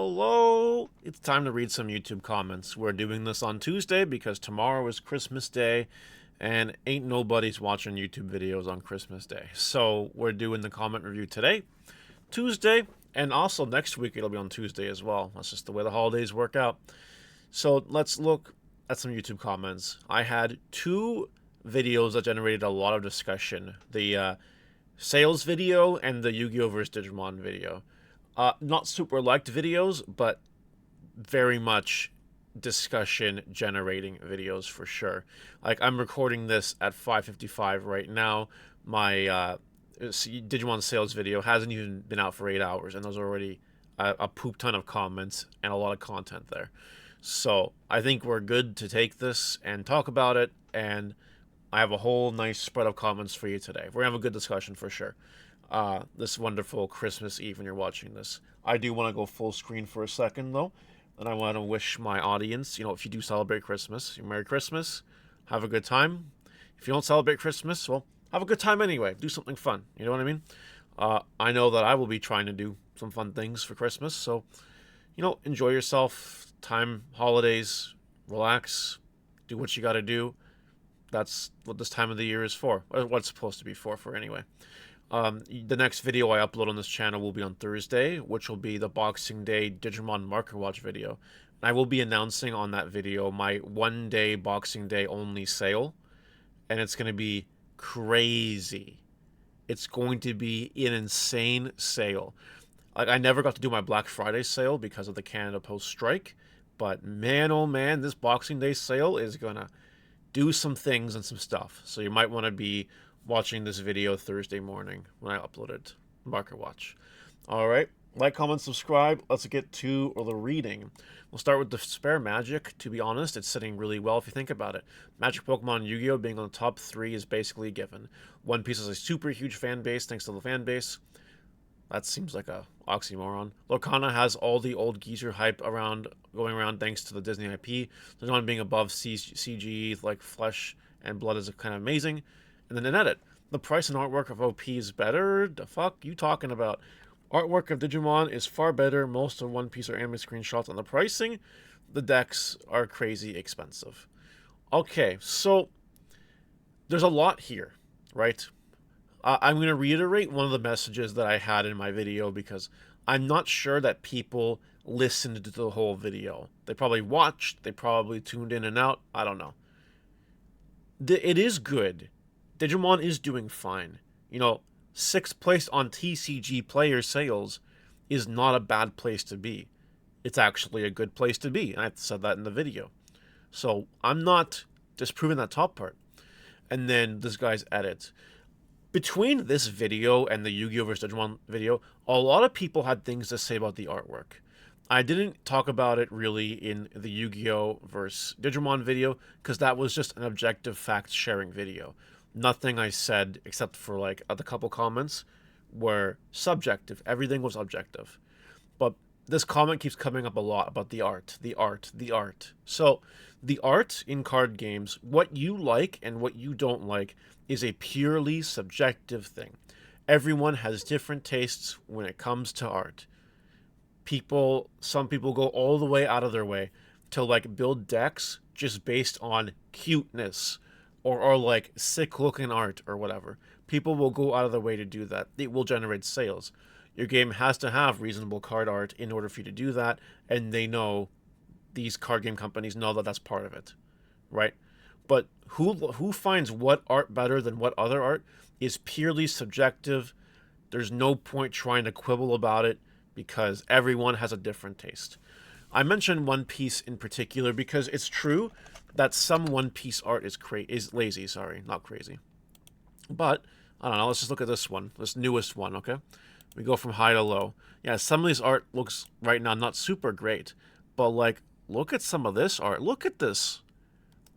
Hello! It's time to read some YouTube comments. We're doing this on Tuesday because tomorrow is Christmas Day and ain't nobody's watching YouTube videos on Christmas Day. So we're doing the comment review today, Tuesday, and also next week it'll be on Tuesday as well. That's just the way the holidays work out. So let's look at some YouTube comments. I had two videos that generated a lot of discussion. The sales video and the Yu-Gi-Oh! Vs. Digimon video. Not super liked videos, but very much discussion generating videos for sure. Like, I'm recording this at 5:55 right now. My Digimon sales video hasn't even been out for 8 hours, and there's already a poop ton of comments and a lot of content there. So I think we're good to take this and talk about it, and I have a whole nice spread of comments for you today. We're gonna have a good discussion for sure. This wonderful Christmas Eve when you're watching this. I do want to go full screen for a second though, and I want to wish my audience, if you do celebrate Christmas, Merry Christmas, have a good time. If you don't celebrate Christmas, well, have a good time anyway. Do something fun. You know what I mean? I know that I will be trying to do some fun things for Christmas, so enjoy yourself. Time, holidays, relax, do what you got to do. That's what this time of the year is for, or what it's supposed to be for anyway. The next video I upload on this channel will be on Thursday, which will be the Boxing Day Digimon Marker Watch video. And I will be announcing on that video my one-day Boxing Day only sale, and it's going to be crazy. It's going to be an insane sale. Like, I never got to do my Black Friday sale because of the Canada Post strike, but man, oh man, this Boxing Day sale is going to do some things and some stuff. So you might want to be watching this video Thursday morning when I upload it. Marker Watch. Alright, like, comment, subscribe. Let's get to the reading. We'll start with the Spare Magic. To be honest, it's sitting really well if you think about it. Magic, Pokemon, Yu-Gi-Oh! Being on the top 3 is basically a given. One Piece has a super huge fan base thanks to the fan base. That seems like a oxymoron. Lorcana has all the old geezer hype going around thanks to the Disney IP. There's one being above CG, like Flesh and Blood, is kind of amazing. And then in edit, the price and artwork of OP is better. The fuck you talking about? Artwork of Digimon is far better. Most of One Piece are anime screenshots on the pricing. The decks are crazy expensive. Okay, so there's a lot here, right? I'm going to reiterate one of the messages that I had in my video because I'm not sure that people listened to the whole video. They probably watched, they probably tuned in and out. I don't know. It is good. Digimon is doing fine. 6th place on TCGplayer sales is not a bad place to be. It's actually a good place to be, and I said that in the video. So I'm not disproving that top part. And then this guy's edit. Between this video and the Yu-Gi-Oh! Vs. Digimon video, a lot of people had things to say about the artwork. I didn't talk about it really in the Yu-Gi-Oh! Vs. Digimon video, because that was just an objective fact-sharing video. Nothing I said, except for like the couple comments, were subjective. Everything was objective. But this comment keeps coming up a lot about the art, the art, the art. So, the art in card games, what you like and what you don't like, is a purely subjective thing. Everyone has different tastes when it comes to art. Some people go all the way out of their way to like build decks just based on cuteness or like sick looking art or whatever. People will go out of their way to do that. It will generate sales. Your game has to have reasonable card art in order for you to do that, and they know, these card game companies know that that's part of it, right? But who finds what art better than what other art is purely subjective. There's no point trying to quibble about it because everyone has a different taste. I mentioned One Piece in particular because it's true that some One Piece art is lazy, not crazy. But I don't know, let's just look at this one, this newest one, okay? We go from high to low. Yeah, some of these art looks right now not super great, but like, look at some of this art. Look at this.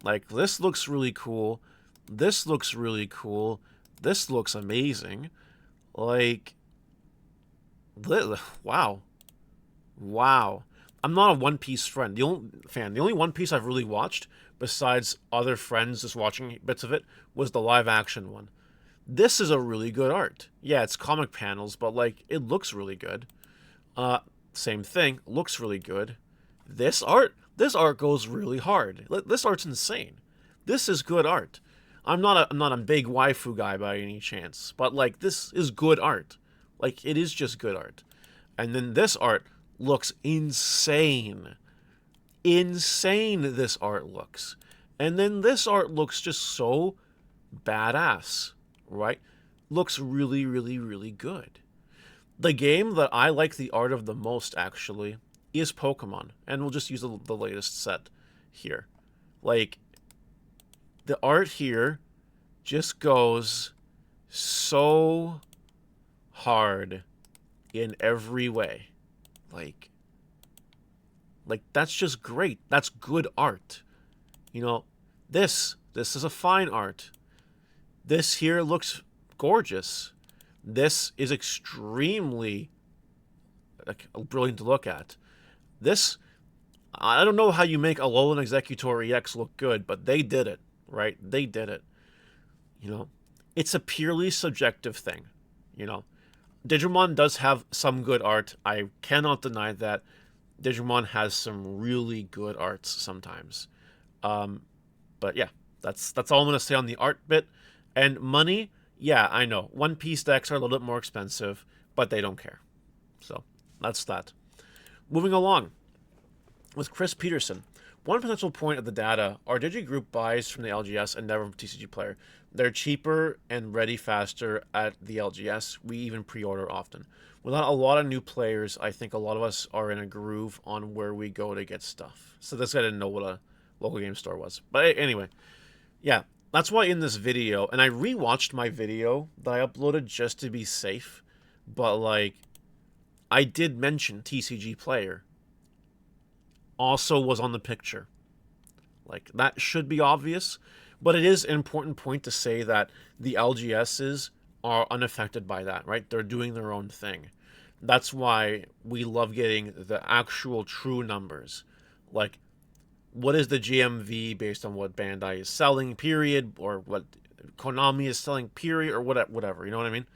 Like, this looks really cool. This looks really cool. This looks amazing. Like, wow. Wow. I'm not a One Piece friend. The only One Piece I've really watched, besides other friends just watching bits of it, was the live action one. This is a really good art. Yeah, it's comic panels, but like, it looks really good. same thing, looks really good. This art goes really hard. This art's insane. This is good art. I'm not a big waifu guy by any chance, but like this is good art. Like it is just good art. And then this art looks insane. Insane this art looks. And then this art looks just so badass, right? Looks really, really, really good. The game that I like the art of the most, actually, is Pokemon. And we'll just use the latest set here. Like, the art here just goes so hard in every way. Like that's just great. That's good art. You know, this is a fine art. This here looks gorgeous. This is extremely brilliant to look at. This, I don't know how you make Alolan Executor EX look good, but they did it, right? They did it. You know, it's a purely subjective thing. You know, Digimon does have some good art. I cannot deny that. Digimon has some really good arts sometimes. But yeah, that's all I'm going to say on the art bit. And money, yeah, I know. One Piece decks are a little bit more expensive, but they don't care. So that's that. Moving along with Chris Peterson. One potential point of the data are Digigroup buys from the LGS and never from TCGplayer. They're cheaper and ready faster at the LGS. We even pre-order often. Without a lot of new players, I think a lot of us are in a groove on where we go to get stuff. So this guy didn't know what a local game store was. But anyway, yeah, that's why in this video, and I rewatched my video that I uploaded just to be safe, but like, I did mention TCGplayer also was on the picture. Like, that should be obvious, but it is an important point to say that the LGSs are unaffected by that, right? They're doing their own thing. That's why we love getting the actual true numbers. Like, what is the GMV based on what Bandai is selling, period, or what Konami is selling, period, or whatever, you know what I mean?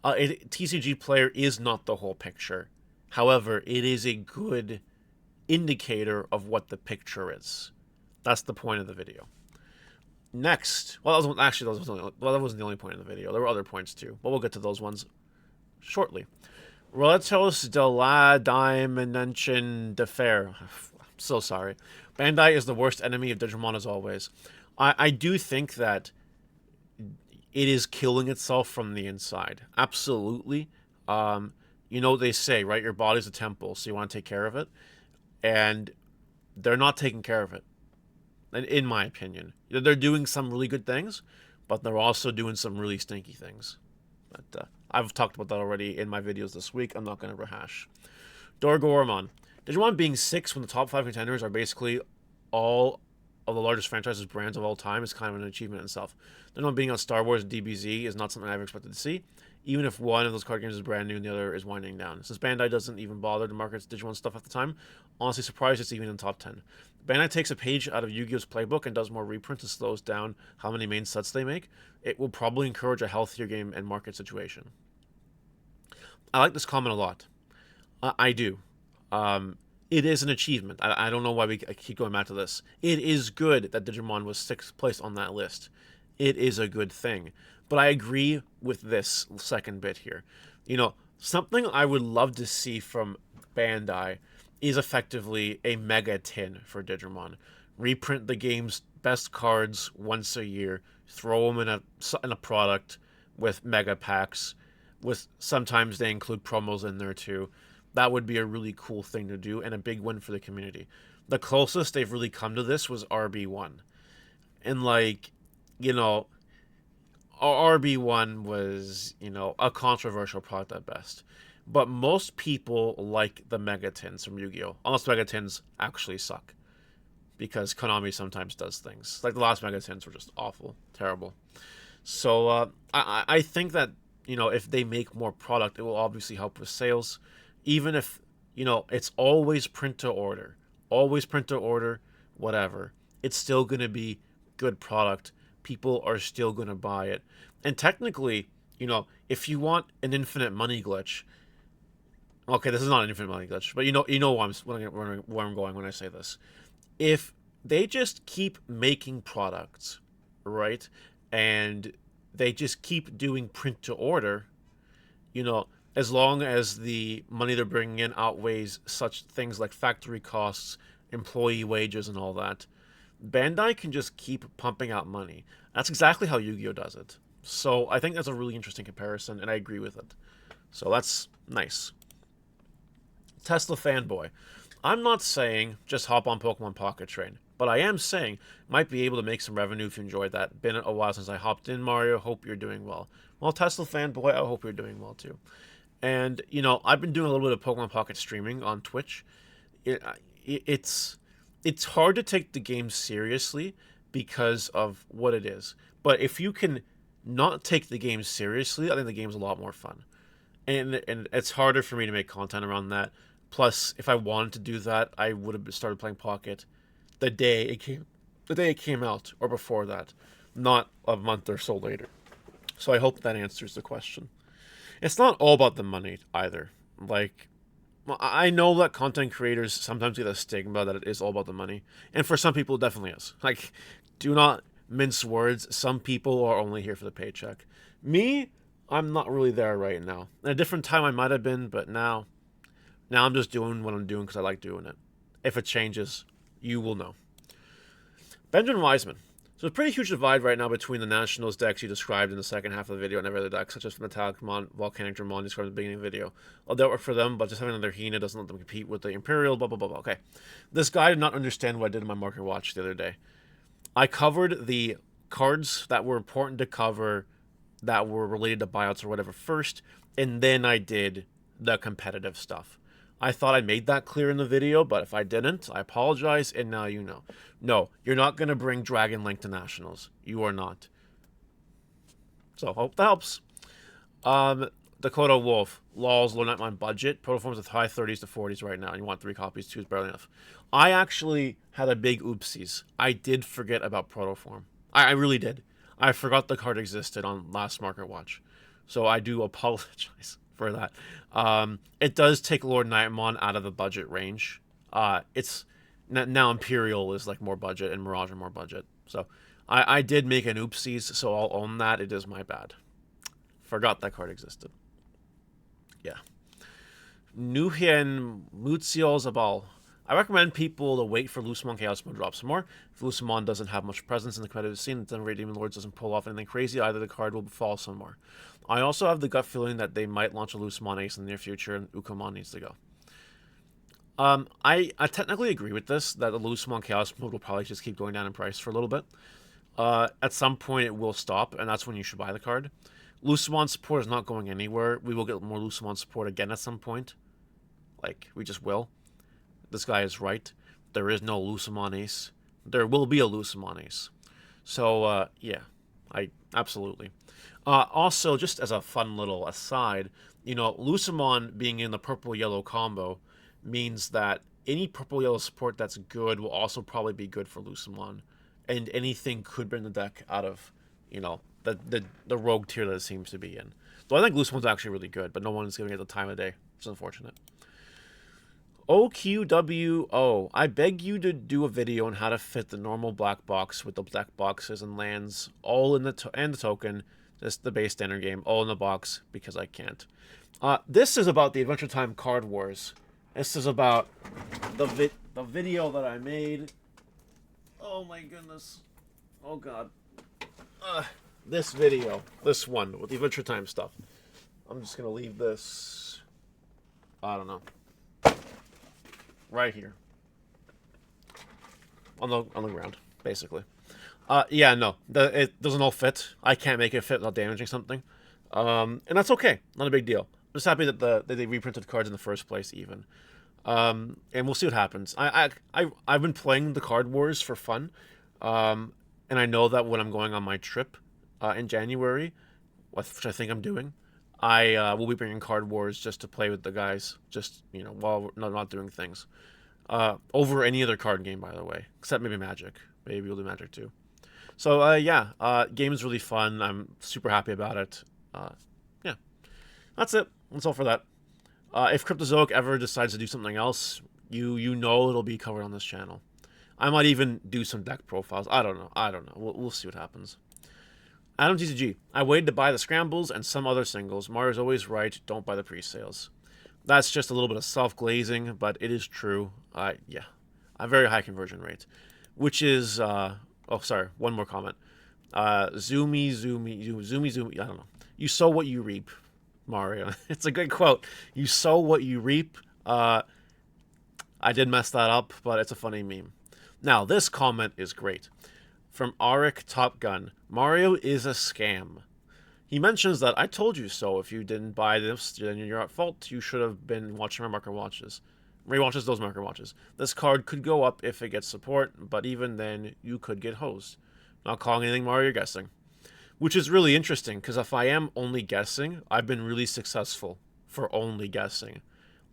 TCGplayer is not the whole picture. However, it is a good indicator of what the picture is. That's the point of the video. Next, well, that wasn't the only point of the video. There were other points too, but we'll get to those ones shortly. Relatos de la Dimension de Fer. I'm so sorry. Bandai is the worst enemy of Digimon as always. I do think that it is killing itself from the inside. Absolutely. You know, they say, right, your body's a temple, so you want to take care of it. And they're not taking care of it, in my opinion. They're doing some really good things, but they're also doing some really stinky things. But I've talked about that already in my videos this week. I'm not going to rehash. Dorgoromon. Digimon being 6 when the top 5 contenders are basically all of the largest franchises brands of all time is kind of an achievement in itself. Digimon being on Star Wars DBZ is not something I ever expected to see, even if one of those card games is brand new and the other is winding down. Since Bandai doesn't even bother to market its Digimon stuff at the time, honestly surprised it's even in the top 10. Bandai takes a page out of Yu-Gi-Oh's playbook and does more reprints and slows down how many main sets they make. It will probably encourage a healthier game and market situation. I like this comment a lot. I do. It is an achievement. I don't know why I keep going back to this. It is good that Digimon was 6th place on that list. It is a good thing. But I agree with this second bit here. You know, something I would love to see from Bandai is effectively a mega tin for Digimon. Reprint the game's best cards once a year, throw them in a product with mega packs, with sometimes they include promos in there too. That would be a really cool thing to do and a big win for the community. The closest they've really come to this was RB1. And like, you know, RB1 was, you know, a controversial product at best. But most people like the Megatins from Yu-Gi-Oh! Unless Megatins actually suck. Because Konami sometimes does things. Like the last Megatins were just awful. Terrible. So I think that, you know, if they make more product, it will obviously help with sales. Even if, you know, it's always print to order. Always print to order, whatever. It's still going to be good product. People are still going to buy it. And technically, you know, if you want an infinite money glitch, Okay, this is not an infinite money glitch, but you know where I'm going when I say this. If they just keep making products, right, and they just keep doing print to order, you know, as long as the money they're bringing in outweighs such things like factory costs, employee wages, and all that, Bandai can just keep pumping out money. That's exactly how Yu-Gi-Oh does it. So I think that's a really interesting comparison, and I agree with it. So that's nice. Tesla fanboy. I'm not saying just hop on Pokemon Pocket Train, but I am saying might be able to make some revenue if you enjoyed that. Been a while since I hopped in, Mario. Hope you're doing well. Well, Tesla fanboy, I hope you're doing well too. And I've been doing a little bit of Pokemon Pocket streaming on Twitch. It, it's it's hard to take the game seriously because of what it is. But if you can not take the game seriously, I think the game's a lot more fun. And it's harder for me to make content around that. Plus, if I wanted to do that, I would have started playing Pocket the day it came out, or before that, not a month or so later. So I hope that answers the question. It's not all about the money either. Like, I know that content creators sometimes get a stigma that it is all about the money, and for some people, it definitely is. Like, do not mince words. Some people are only here for the paycheck. Me, I'm not really there right now. At a different time, I might have been, but now I'm just doing what I'm doing because I like doing it. If it changes, you will know. Benjamin Wiseman. So a pretty huge divide right now between the Nationals decks you described in the second half of the video and every other deck, such as Metallic Volcanic Dramon described at the beginning of the video. Well, that worked for them, but just having another Hina doesn't let them compete with the Imperial, blah, blah, blah, blah. Okay. This guy did not understand what I did in my market watch the other day. I covered the cards that were important to cover that were related to buyouts or whatever first, and then I did the competitive stuff. I thought I made that clear in the video, but if I didn't, I apologize, and now you know. No, you're not going to bring Dragon Link to Nationals. You are not. So, hope that helps. Dakota Wolf. Lols, low nightmine budget. Protoforms with high 30s to 40s right now. You want 3 copies, 2 is barely enough. I actually had a big oopsies. I did forget about Protoform. I really did. I forgot the card existed on last Market Watch. So I do apologize for that. It does take Lord Nightmon out of the budget range. It's now Imperial is like more budget and Mirage are more budget. So I did make an oopsies, so I'll own that. It is my bad. Forgot that card existed. Yeah. Nuhien Mutziol Zabal. I recommend people to wait for Lucemon Chaos Mode to drop some more. If Lucemon doesn't have much presence in the competitive scene, then Ray Demon Lords doesn't pull off anything crazy, either the card will fall some more. I also have the gut feeling that they might launch a Lucemon Ace in the near future, and Ukomon needs to go. I technically agree with this, that the Lucemon Chaos Mode will probably just keep going down in price for a little bit. At some point it will stop, and that's when you should buy the card. Lucemon support is not going anywhere. We will get more Lucemon support again at some point. Like, we just will. This guy is right. There is no Lucemon Ace. There will be a Lucemon Ace. So, yeah. Absolutely. Also, just as a fun little aside, Lucemon being in the purple-yellow combo means that any purple-yellow support that's good will also probably be good for Lucemon. And anything could bring the deck out of, the rogue tier that it seems to be in. So I think Lucemon's actually really good, but no one's giving it the time of day. It's unfortunate. OQWO. I beg you to do a video on how to fit the normal black box with the black boxes and lands all in and the token, just the base standard game, all in the box, because I can't. This is about the Adventure Time Card Wars. This is about the video that I made. Oh my goodness. Oh god. This video. This one with the Adventure Time stuff. I'm just gonna leave this. I don't know. Right here. On the ground, basically. Yeah, no. It doesn't all fit. I can't make it fit without damaging something. And that's okay. Not a big deal. I'm just happy that they reprinted cards in the first place, even. And we'll see what happens. I've been playing the Card Wars for fun. And I know that when I'm going on my trip in January, which I think I'm doing, I will be bringing Card Wars just to play with the guys, just, while we're not doing things. Over any other card game, by the way, except maybe Magic. Maybe we'll do Magic too. So, yeah, game is really fun. I'm super happy about it. Yeah, that's it. That's all for that. If Cryptozoic ever decides to do something else, you know it'll be covered on this channel. I might even do some deck profiles. I don't know. I don't know. We'll see what happens. Adam TCG. I waited to buy the scrambles and some other singles. Mario's always right. Don't buy the pre-sales. That's just a little bit of self-glazing, but it is true. Yeah, a very high conversion rate, which is oh, sorry, one more comment. Zoomy. I don't know. You sow what you reap, Mario. It's a good quote. You sow what you reap. I did mess that up, but it's a funny meme. Now, this comment is great. From Arik Top Gun. Mario is a scam. He mentions that I told you so. If you didn't buy this, then you're at fault. You should have been watching my marker watches. Rewatches those marker watches. This card could go up if it gets support, but even then, you could get hosed. Not calling anything, Mario, you're guessing. Which is really interesting, because if I am only guessing, I've been really successful for only guessing.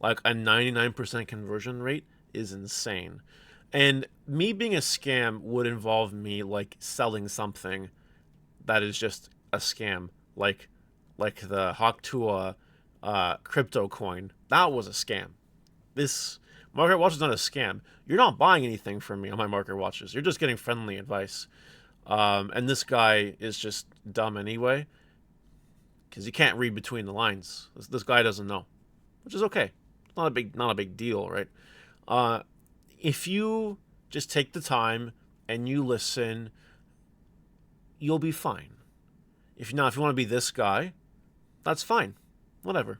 Like, a 99% conversion rate is insane. And me being a scam would involve me, like, selling something that is just a scam. Like the Hawktua crypto coin. That was a scam. This market watch is not a scam. You're not buying anything from me on my market watches. You're just getting friendly advice. And this guy is just dumb anyway, because he can't read between the lines. This guy doesn't know, which is okay. Not a big deal, right? If you just take the time and you listen, you'll be fine. If you want to be this guy, that's fine. Whatever.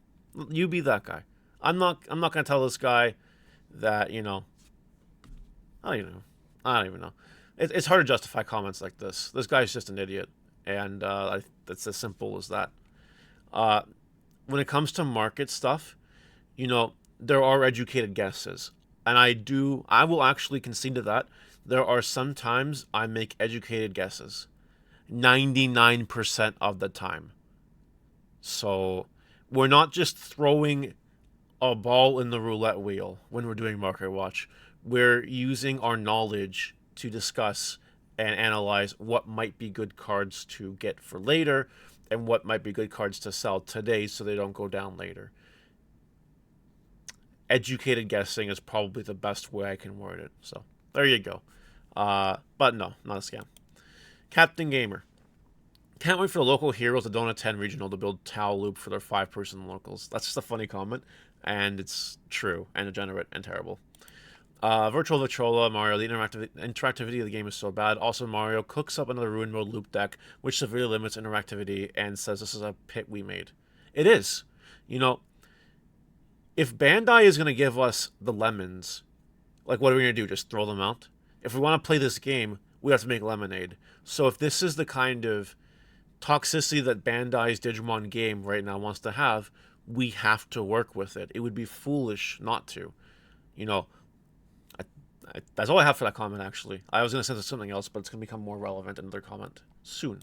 You be that guy. I'm not gonna tell this guy that, I don't even know. It's hard to justify comments like this. This guy's just an idiot, and it's as simple as that. When it comes to market stuff, there are educated guesses, and I will actually concede to that. There are some times I make educated guesses. 99% of the time. So we're not just throwing a ball in the roulette wheel when we're doing market watch. We're using our knowledge to discuss and analyze what might be good cards to get for later and what might be good cards to sell today so they don't go down later. Educated guessing is probably the best way I can word it. So there you go. But no, not a scam. Captain Gamer. Can't wait for the local heroes that don't attend regional to build Tau Loop for their 5-person locals. That's just a funny comment, and it's true, and degenerate, and terrible. Virtual Victrola, Mario, the interactivity of the game is so bad. Also, Mario cooks up another Ruin Mode loop deck, which severely limits interactivity, and says this is a pit we made. It is. If Bandai is going to give us the lemons, like, what are we going to do? Just throw them out? If we want to play this game, we have to make lemonade. So if this is the kind of toxicity that Bandai's Digimon game right now wants to have, we have to work with it. It would be foolish not to. That's all I have for that comment, actually. I was going to say something else, but it's going to become more relevant in another comment soon.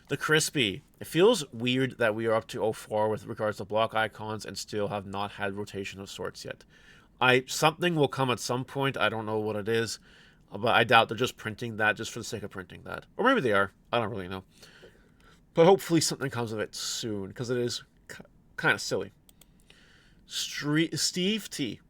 The Crispy. It feels weird that we are up to 04 with regards to block icons and still have not had rotation of sorts yet. Something will come at some point. I don't know what it is, but I doubt they're just printing that just for the sake of printing that. Or maybe they are. I don't really know. But hopefully something comes of it soon, because it is kind of silly. Steve T.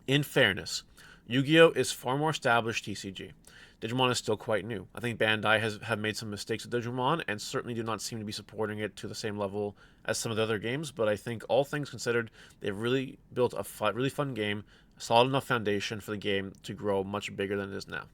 In fairness, Yu-Gi-Oh! Is far more established TCG. Digimon is still quite new. I think Bandai have made some mistakes with Digimon, and certainly do not seem to be supporting it to the same level as some of the other games, but I think all things considered, they've really built a really fun game, a solid enough foundation for the game to grow much bigger than it is now.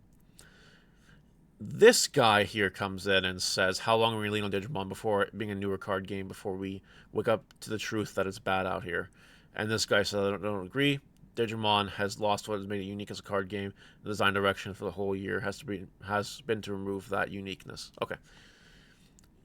This guy here comes in and says, how long are we lean on Digimon before it being a newer card game, before we wake up to the truth that it's bad out here? And this guy says, I don't agree. Digimon has lost what has made it unique as a card game. The design direction for the whole year has been to remove that uniqueness. Okay.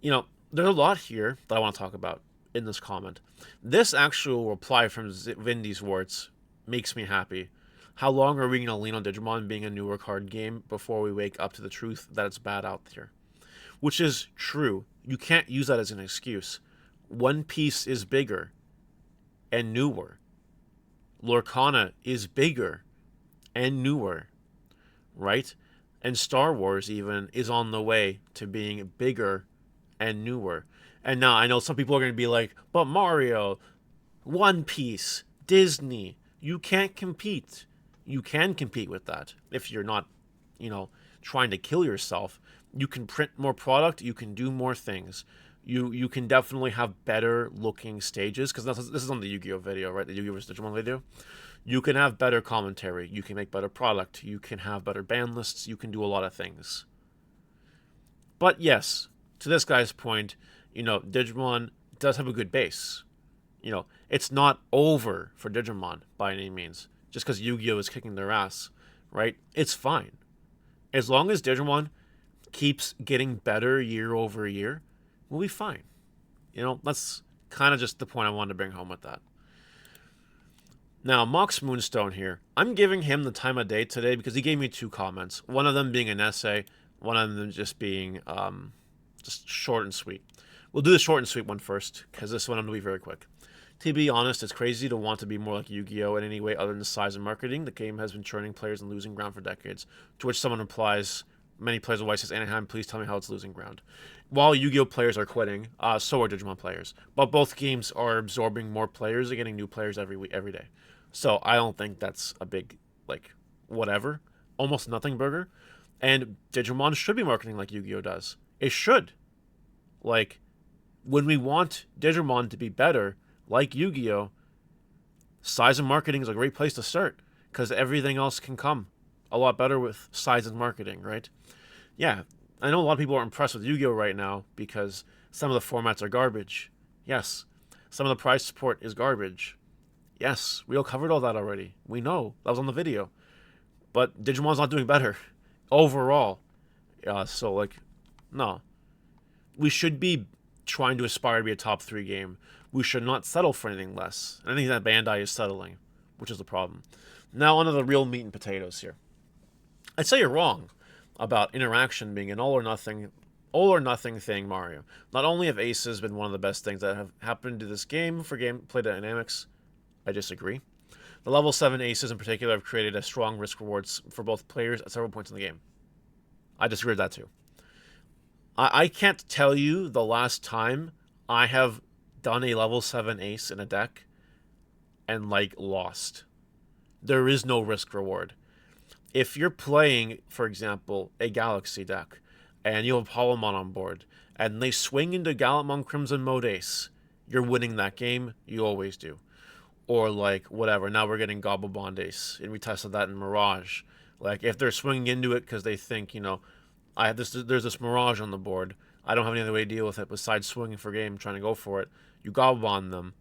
There's a lot here that I want to talk about in this comment. This actual reply from Vindy Swartz makes me happy. How long are we going to lean on Digimon being a newer card game before we wake up to the truth that it's bad out there? Which is true. You can't use that as an excuse. One Piece is bigger and newer. Lorcana is bigger and newer, right? And Star Wars even is on the way to being bigger and newer. And now I know some people are going to be like, but Mario, One Piece, Disney. You can't compete. You can compete with that if you're not, you know, trying to kill yourself. You can print more product. You can do more things. You can definitely have better looking stages because this is on the Yu-Gi-Oh video, right? The Yu-Gi-Oh vs Digimon video. You can have better commentary. You can make better product. You can have better ban lists. You can do a lot of things. But yes, to this guy's point, Digimon does have a good base. It's not over for Digimon by any means. Just because Yu-Gi-Oh is kicking their ass, right? It's fine. As long as Digimon keeps getting better year over year, we'll be fine. That's kind of just the point I wanted to bring home with that. Now, Mox Moonstone here. I'm giving him the time of day today because he gave me 2 comments. One of them being an essay, one of them just being just short and sweet. We'll do the short and sweet one first because this one I'm going to be very quick. To be honest, it's crazy to want to be more like Yu-Gi-Oh! In any way other than size and marketing. The game has been churning players and losing ground for decades. To which someone replies, many players of White says, Anaheim, please tell me how it's losing ground. While Yu-Gi-Oh! Players are quitting, so are Digimon players. But both games are absorbing more players and getting new players every day. So I don't think that's a big, whatever. Almost nothing burger. And Digimon should be marketing like Yu-Gi-Oh! Does. It should. When we want Digimon to be better, like Yu-Gi-Oh!, size and marketing is a great place to start because everything else can come a lot better with size and marketing, right? Yeah, I know a lot of people are impressed with Yu-Gi-Oh! Right now because some of the formats are garbage. Yes. Some of the prize support is garbage. Yes, we all covered all that already. We know. That was on the video. But Digimon's not doing better overall. No. We should be trying to aspire to be a top 3 game. We should not settle for anything less. And I think that Bandai is settling, which is the problem. Now onto the real meat and potatoes here. I'd say you're wrong about interaction being an all or nothing thing, Mario. Not only have aces been one of the best things that have happened to this game for gameplay dynamics, I disagree. The level 7 aces in particular have created a strong risk rewards for both players at several points in the game. I disagree with that too. I can't tell you the last time I have done a level 7 ace in a deck and lost. There is no risk reward. If you're playing, for example, a Galaxy deck and you have Holomon on board and they swing into Gallantmon Crimson Mode Ace, you're winning that game. You always do. Or whatever. Now we're getting Gobblebond Ace, and we tested that in Mirage. If they're swinging into it because they think, there's this Mirage on the board. I don't have any other way to deal with it besides swinging for game, trying to go for it. You Gobblebond them,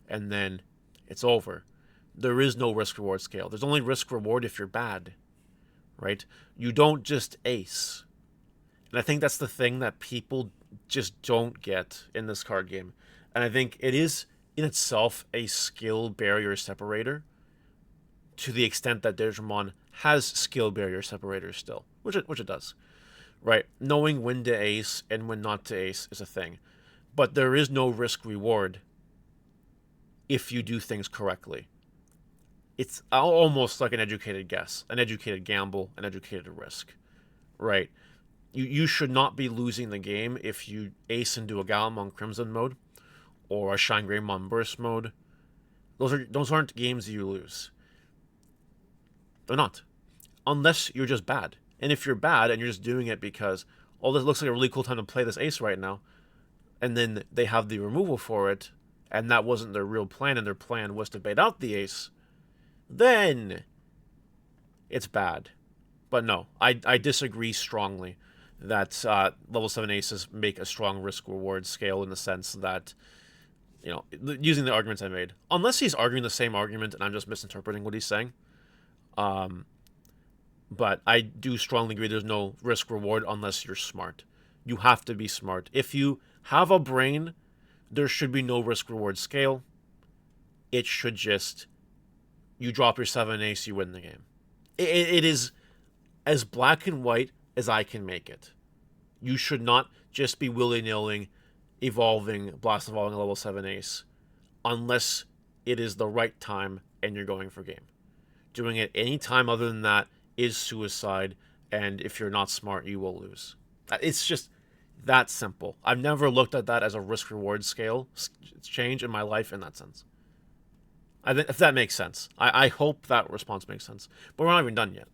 and then it's over. There is no risk reward scale. There's only risk reward if you're bad, right? You don't just ace. And I think that's the thing that people just don't get in this card game. And I think it is in itself a skill barrier separator to the extent that Digimon has skill barrier separators still, which it does, right? Knowing when to ace and when not to ace is a thing, but there is no risk reward if you do things correctly. It's almost like an educated guess, an educated gamble, an educated risk, right? You should not be losing the game if you ace into a Gallantmon Crimson mode or a Shine Greymon Burst mode. Those aren't games you lose. They're not. Unless you're just bad. And if you're bad and you're just doing it because, oh, this looks like a really cool time to play this ace right now, and then they have the removal for it, and that wasn't their real plan, and their plan was to bait out the ace, then it's bad. But no, I disagree strongly that level 7 aces make a strong risk-reward scale in the sense that, using the arguments I made. Unless he's arguing the same argument and I'm just misinterpreting what he's saying. But I do strongly agree there's no risk-reward unless you're smart. You have to be smart. If you have a brain, there should be no risk-reward scale. It should just, you drop your 7 ace, you win the game. It is as black and white as I can make it. You should not just be willy-nilly blast evolving a level 7 ace unless it is the right time and you're going for game. Doing it any time other than that is suicide, and if you're not smart, you will lose. It's just that simple. I've never looked at that as a risk-reward scale change in my life in that sense. I think if that makes sense. I hope that response makes sense. But we're not even done yet.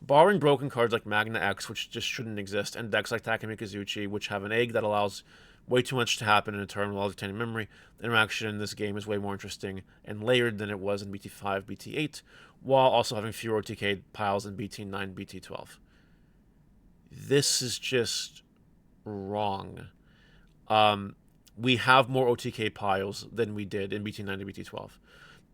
Borrowing broken cards like Magna X, which just shouldn't exist, and decks like Takamikazuchi, which have an egg that allows way too much to happen in a turn while retaining memory, interaction in this game is way more interesting and layered than it was in BT5, BT8, while also having fewer OTK piles in BT9, BT12. This is just wrong. We have more OTK piles than we did in BT9 to BT12.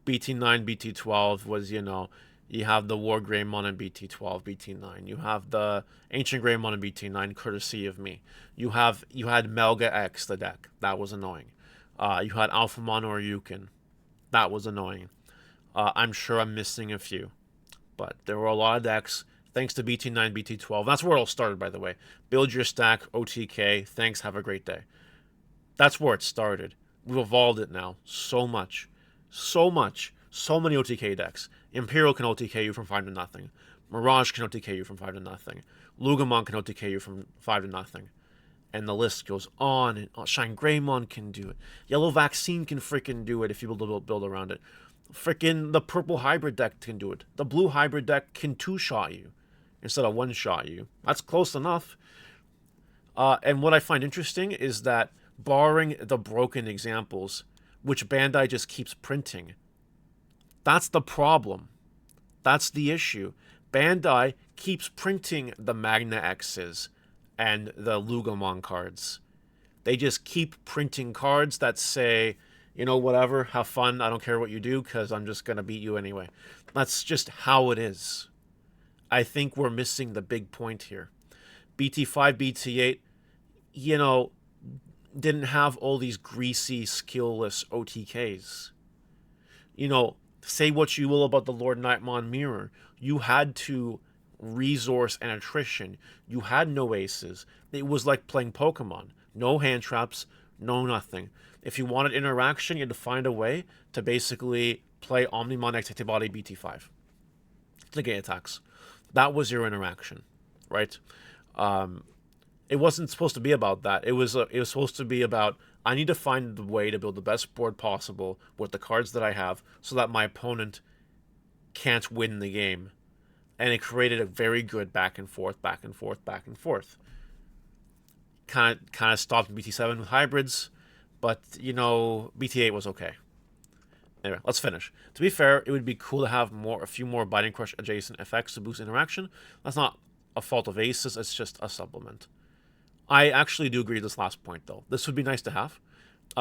BT9, BT12 was, you have the War Greymon in BT12, BT9. You have the Ancient Greymon in BT9, courtesy of me. You had Melga X, the deck. That was annoying. You had Alphamon or Yukin. That was annoying. I'm sure I'm missing a few. But there were a lot of decks, thanks to BT9, BT12. That's where it all started, by the way. Build your stack, OTK. Thanks, have a great day. That's where it started. We've evolved it now so much. So much. So many OTK decks. Imperial can OTK you from 5 to nothing. Mirage can OTK you from 5 to nothing. Lugamon can OTK you from 5 to nothing. And the list goes on and on. Shine Greymon can do it. Yellow Vaccine can freaking do it if you build around it. Freaking the purple hybrid deck can do it. The blue hybrid deck can 2-shot you instead of 1-shot you. That's close enough. And what I find interesting is that barring the broken examples, which Bandai just keeps printing, that's the problem. That's the issue. Bandai keeps printing the Magna X's and the Lugamon cards. They just keep printing cards that say, whatever, have fun, I don't care what you do, because I'm just going to beat you anyway. That's just how it is. I think we're missing the big point here. BT5, BT8, didn't have all these greasy, skillless OTKs. Say what you will about the Lord Nightmon Mirror. You had to resource and attrition. You had no aces. It was like playing Pokemon. No hand traps, no nothing. If you wanted interaction, you had to find a way to basically play Omnimon X Antibody BT5 to get attacks. That was your interaction, right? It wasn't supposed to be about that. It was supposed to be about, I need to find the way to build the best board possible with the cards that I have so that my opponent can't win the game. And it created a very good back and forth, back and forth, back and forth. Kind of stopped in BT7 with hybrids, but, BT8 was okay. Anyway, let's finish. To be fair, it would be cool to have a few more Binding Crush adjacent effects to boost interaction. That's not a fault of aces, it's just a supplement. I actually do agree with this last point, though. This would be nice to have,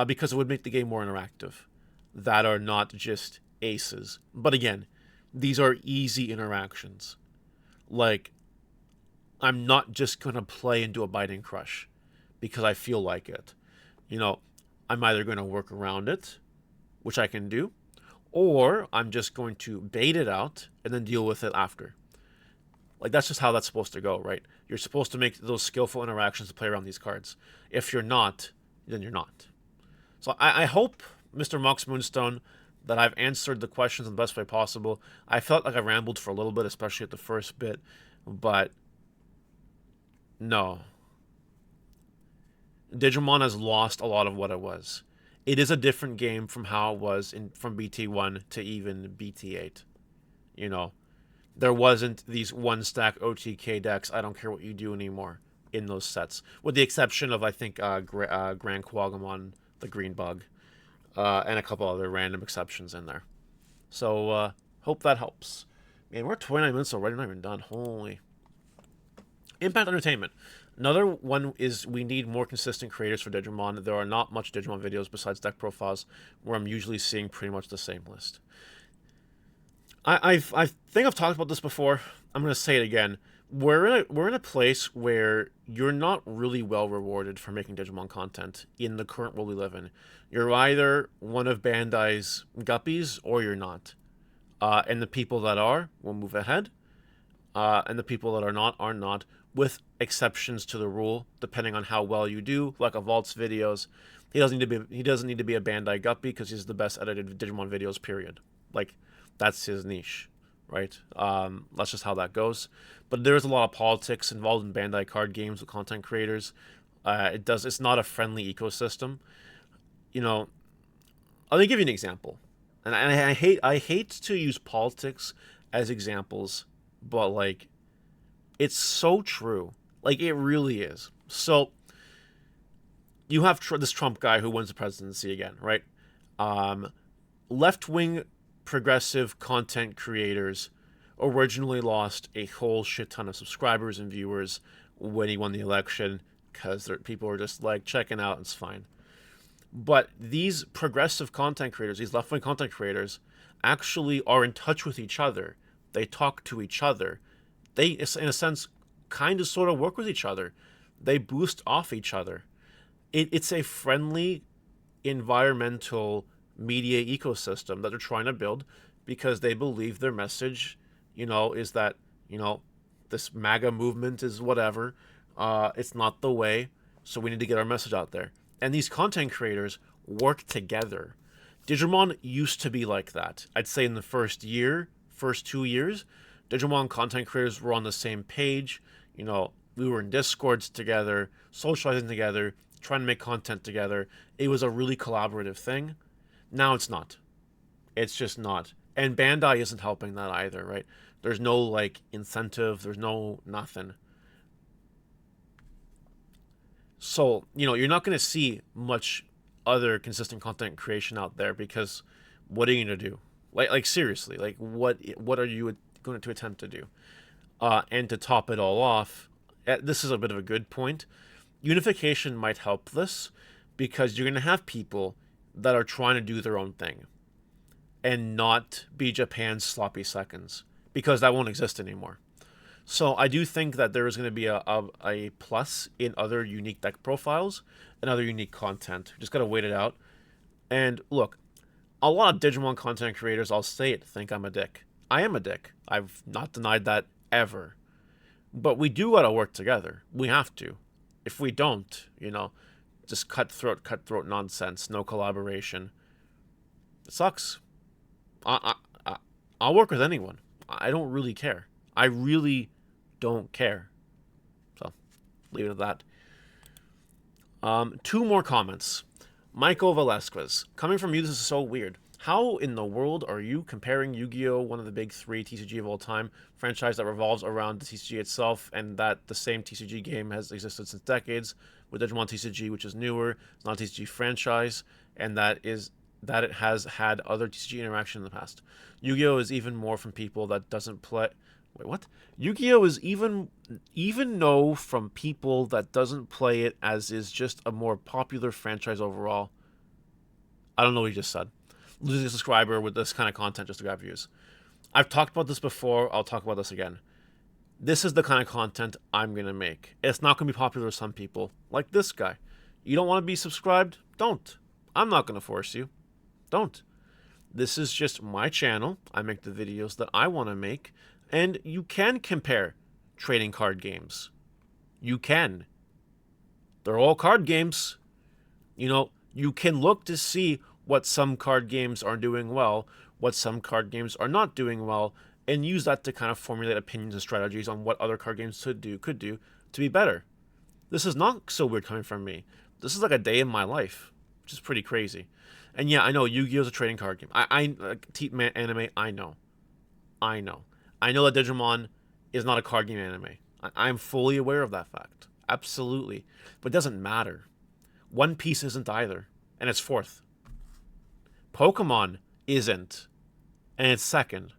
because it would make the game more interactive. That are not just aces. But again, these are easy interactions. Like, I'm not just going to play into a Binding Crush because I feel like it. I'm either going to work around it, which I can do, or I'm just going to bait it out and then deal with it after. Like, that's just how that's supposed to go, right? You're supposed to make those skillful interactions to play around these cards. If you're not, then you're not. So I hope, Mr. Mox Moonstone, that I've answered the questions in the best way possible. I felt like I rambled for a little bit, especially at the first bit, but no. Digimon has lost a lot of what it was. It is a different game from how it was from BT1 to even BT8. There wasn't these one-stack OTK decks, I don't care what you do anymore, in those sets. With the exception of, I think, Grand Quagamon, the Green Bug, and a couple other random exceptions in there. So, hope that helps. Man, we're 29 minutes already, not even done. Holy. Impact Entertainment. Another one is we need more consistent creators for Digimon. There are not much Digimon videos besides deck profiles, where I'm usually seeing pretty much the same list. I think I've talked about this before. I'm going to say it again. We're in a place where you're not really well rewarded for making Digimon content in the current world we live in. You're either one of Bandai's guppies or you're not. And the people that are will move ahead. And the people that are not, with exceptions to the rule, depending on how well you do. Like a Vault's videos, he doesn't need to be a Bandai guppy because he's the best edited Digimon videos. Period. Like, that's his niche, right? That's just how that goes. But there's a lot of politics involved in Bandai card games with content creators. It's not a friendly ecosystem. Let me give you an example. And I hate to use politics as examples, but like it's so true. Like it really is. So you have this Trump guy who wins the presidency again, right? Um, Left wing progressive content creators originally lost a whole shit ton of subscribers and viewers when he won the election because people were just like checking out and it's fine. But these progressive content creators, these left wing content creators, actually are in touch with each other. They talk to each other. They, in a sense, kind of sort of work with each other. They boost off each other. It's a friendly environmental media ecosystem that they're trying to build because they believe their message, is that, this MAGA movement is whatever. It's not the way. So we need to get our message out there. And these content creators work together. Digimon used to be like that. I'd say in the first 2 years, Digimon content creators were on the same page. We were in Discords together, socializing together, trying to make content together. It was a really collaborative thing. Now it's not. It's just not. And Bandai isn't helping that either, right? There's no like incentive, there's no nothing. So, you're not going to see much other consistent content creation out there because what are you going to do? Like seriously, like what are you going to attempt to do? And to top it all off, this is a bit of a good point. Unification might help this because you're going to have people that are trying to do their own thing and not be Japan's sloppy seconds because that won't exist anymore. So I do think that there is going to be a plus in other unique deck profiles and other unique content. Just got to wait it out. And look, a lot of Digimon content creators, I'll say it, think I'm a dick. I am a dick. I've not denied that ever. But we do got to work together. We have to. If we don't, just cutthroat nonsense, no collaboration. It sucks. I'll work with anyone. I don't really care. I really don't care. So, leave it at that. Two more comments. Michael Velasquez. Coming from you, this is so weird. How in the world are you comparing Yu-Gi-Oh!, one of the big three TCG of all time, franchise that revolves around the TCG itself, and that the same TCG game has existed since decades, with Digimon TCG, which is newer, it's not a TCG franchise, and that it has had other TCG interaction in the past. Yu-Gi-Oh! Is even more from people that doesn't play. Wait, what? Yu-Gi-Oh! Is even know from people that doesn't play it as is just a more popular franchise overall. I don't know what you just said. Losing a subscriber with this kind of content just to grab views. I've talked about this before. I'll talk about this again. This is the kind of content I'm going to make. It's not going to be popular with some people, like this guy. You don't want to be subscribed? Don't. I'm not going to force you. Don't. This is just my channel. I make the videos that I want to make. And you can compare trading card games. You can. They're all card games. You can look to see what some card games are doing well, what some card games are not doing well, and use that to kind of formulate opinions and strategies on what other card games could do to be better. This is not so weird coming from me. This is like a day in my life, which is pretty crazy. And yeah, I know Yu-Gi-Oh! Is a trading card game. Anime, I know. I know that Digimon is not a card game anime. I'm fully aware of that fact. Absolutely. But it doesn't matter. One Piece isn't either. And it's fourth. Pokemon isn't. And it's second.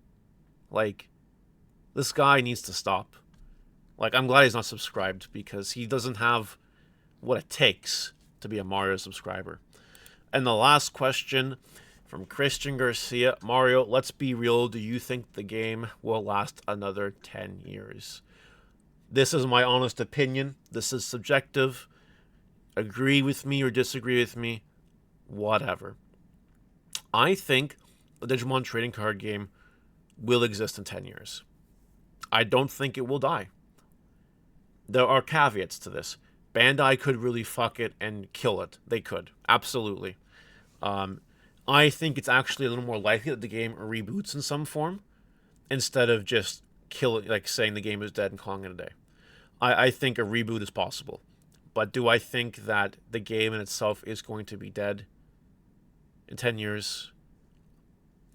Like, this guy needs to stop. Like, I'm glad he's not subscribed because he doesn't have what it takes to be a Mario subscriber. And the last question from Christian Garcia. Mario, let's be real. Do you think the game will last another 10 years? This is my honest opinion. This is subjective. Agree with me or disagree with me. Whatever. I think the Digimon trading card game will exist in 10 years. I don't think it will die. There are caveats to this. Bandai could really fuck it and kill it. They could. Absolutely. I think it's actually a little more likely that the game reboots in some form instead of just saying the game is dead and calling it a day. I think a reboot is possible. But do I think that the game in itself is going to be dead in 10 years?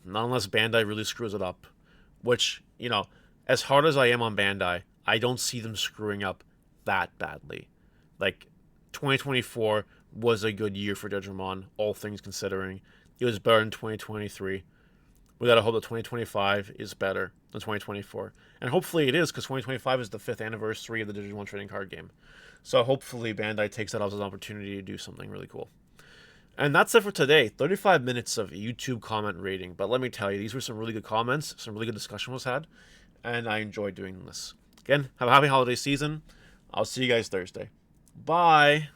Not unless Bandai really screws it up. Which, as hard as I am on Bandai, I don't see them screwing up that badly. Like, 2024 was a good year for Digimon, all things considering. It was better than 2023. We gotta hope that 2025 is better than 2024. And hopefully it is, because 2025 is the 5th anniversary of the Digimon trading card game. So hopefully Bandai takes that as an opportunity to do something really cool. And that's it for today. 35 minutes of YouTube comment rating. But let me tell you, these were some really good comments. Some really good discussion was had. And I enjoyed doing this. Again, have a happy holiday season. I'll see you guys Thursday. Bye.